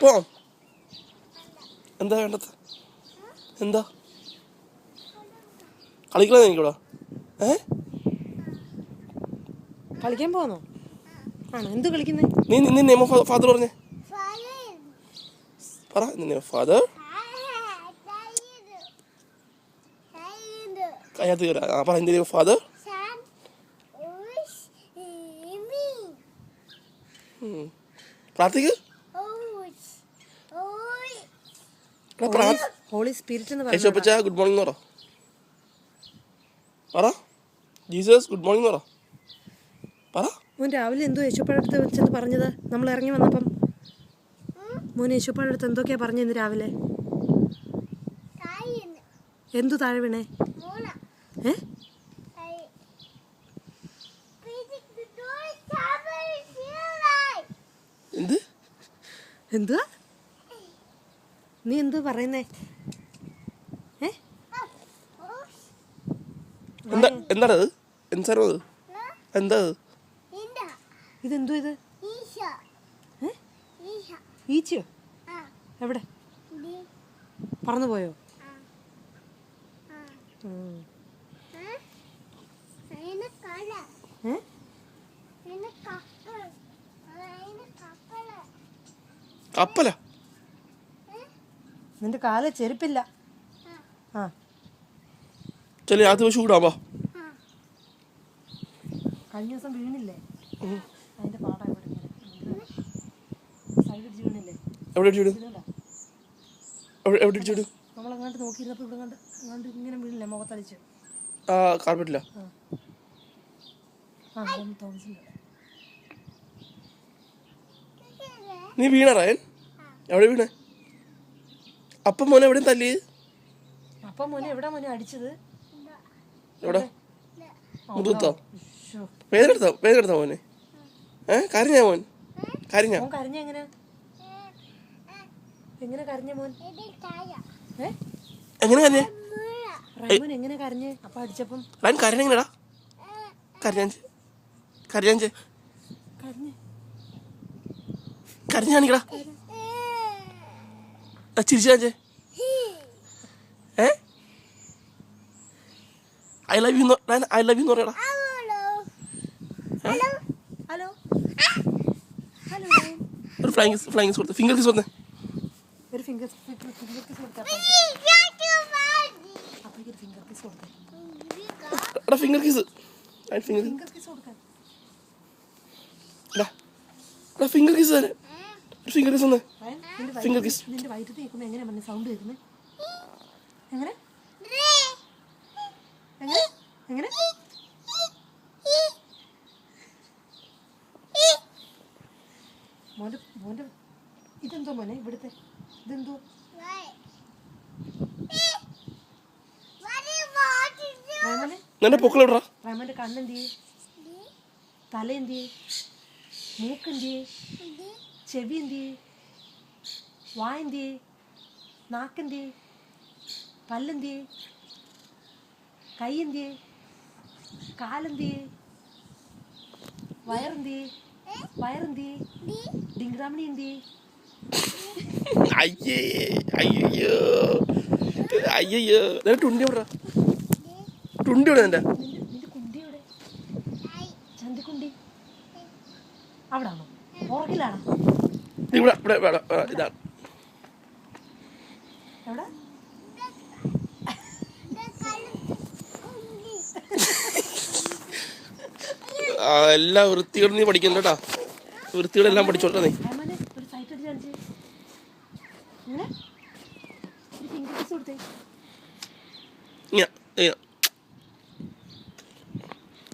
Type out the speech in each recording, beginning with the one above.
പോവാം. എന്താ വേണ്ടത്? എന്താ കളിക്കണോ എനിക്കൂടാ? കളിക്കാൻ പോന്നോ? ആണോ? എന്ത് കളിക്കുന്നേ? നീ നെയിം ഓഫ് ഫാദർ പറഞ്ഞേ. പറ നെയിം ഓഫ് ഫാദർ. കയ്യാത്ത് കയറാ. പറ നെയിം ഓഫ് ഫാദർ. പ്രാർത്ഥിക്ക്. ഹോളി സ്പിരിറ്റ് എന്ന് യേശുപ്പച്ച ഗുഡ് മോർണിംഗ് എന്ന് പറ. ജീസസ് ഗുഡ് മോർണിംഗ് എന്ന് പറ. മോൻ രാവിലെ എന്തോ യേശുപ്പഴടുത്ത് വെച്ചെന്ന് പറഞ്ഞത്? നമ്മൾ ഇറങ്ങി വന്നപ്പം മോൻ യേശുപ്പഴടുത്ത് എന്തൊക്കെയാ പറഞ്ഞത് രാവിലെ? എന്തു താഴെ വീണേ? എന്തുവാ നീ എന്തു പറയുന്നേ? എന്താണത്? എന്താണത്? എന്താ ഇതെന്തോ ഇത്? ഈച്ചയോ? എവിടെ? പറന്നു പോയോ? കപ്പല. നിന്റെ കാല ചെരുപ്പില്ല. ചെറിയ ആദ്യ ദിവസം കൂടാ. കഴിഞ്ഞ ദിവസം വീണില്ലേ? അതിന്റെ പാടാ സൈഡ് അടിച്ച് വീണില്ലേ? എവിടെ അടിച്ചിടും? നമ്മളങ്ങാണ്ട് നോക്കിയിരുന്നപ്പോ ഇവിടെ കണ്ട് ഇങ്ങനെ വീണില്ലേ മുഖത്തടിച്ച്? കാർപ്പറ്റില്ല. നീ വീണ റയൻ? എവിടെ വീണേ? അപ്പം മോനെ എവിടെയും തല്ലി? അപ്പം മോനെ എവിടാ മോനെ അടിച്ചത്? എവിടെ? മുതുത്തോ? വേദന എടുത്താ മോനെ? കരഞ്ഞ മോൻ? കരഞ്ഞ? എങ്ങനെ കരഞ്ഞ മോൻ? എങ്ങനെ കരഞ്ഞേ? റൈമോൻ എങ്ങനെ കരഞ്ഞേ അപ്പൊ അടിച്ചപ്പം? റയൻ കരഞ്ഞെങ്ങനെടാ? കരഞ്ഞ കാണിക്കടാ. ചിരിച്ചു കാണിച്ചേ. ഐ ലവ് യു എന്ന് പറയടാ. ഒരു ഫ്ലൈങ് കിസ് കൊടുത്തേ. ഫിംഗർ കിസ് കൊടുത്തേ. ഒരു ഫിംഗർ കിസ് കൊടുത്തേ. Finger kiss. ഫിംഗർ കിസ് തന്നെ. ഫിംഗർ കിസ് ഒന്ന്. Finger kiss. നിന്റെ വയറ്റത്ത് കേൾക്കുമ്പോ എങ്ങനെ പറഞ്ഞ സൗണ്ട് കേൾക്കുന്നേ? എങ്ങനെ എങ്ങനെ എങ്ങനെ? മോന്റെ ഇതെന്തോ മോനെ ഇവിടുത്തെ? ഇതെന്തോ? റഹ്മാന്റെ കണ്ണെന്തിയെ? തല എന്തിയെ? മൂക്കെന്തിയെ? ചെവി എന്തിയെ? വായെന്തിയെ? നാക്കെന്തിയെ? പല്ലെന്തിയെ? കൈ എന്തിയെ? കാലെന്തിയെ? വയറെന്തിയെ? ഡിംഗ്രാമണി എന്തിയെ? അയ്യോ ടുണ്ടി എവിടെ? ടുണ്ടി എവിടെ? നിന്റെ കുണ്ടി എവിടെ? ചന്തിക്കുണ്ടി അവിടാണോ? പുറകിലാണോ? ഇതാണ്. എവിടെ? എല്ലാ വൃത്തികളും നീ പഠിക്കണ്ടട്ടാ. വൃത്തികളെല്ലാം പഠിച്ചോട്ടാ നീ.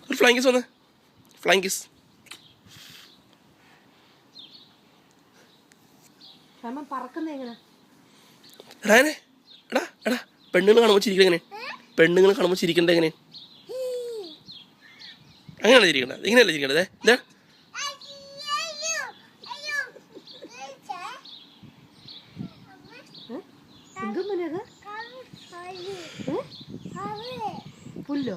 ഒരു ഫ്ലൈങ് കിസ് വന്നേ. Flying kiss. എടാ പെണ്ണുങ്ങൾ കാണുമ്പോൾ ചിരിക്കണ എങ്ങനെ? പെണ്ണുങ്ങൾ കാണുമ്പോൾ ചിരിക്കണ്ട എങ്ങനെ? അങ്ങനെയല്ല ചിരിക്കണ്ടത്. ഇങ്ങനെയല്ല ചിരിക്കണ്ടത്. എന്താ പുല്ലോ?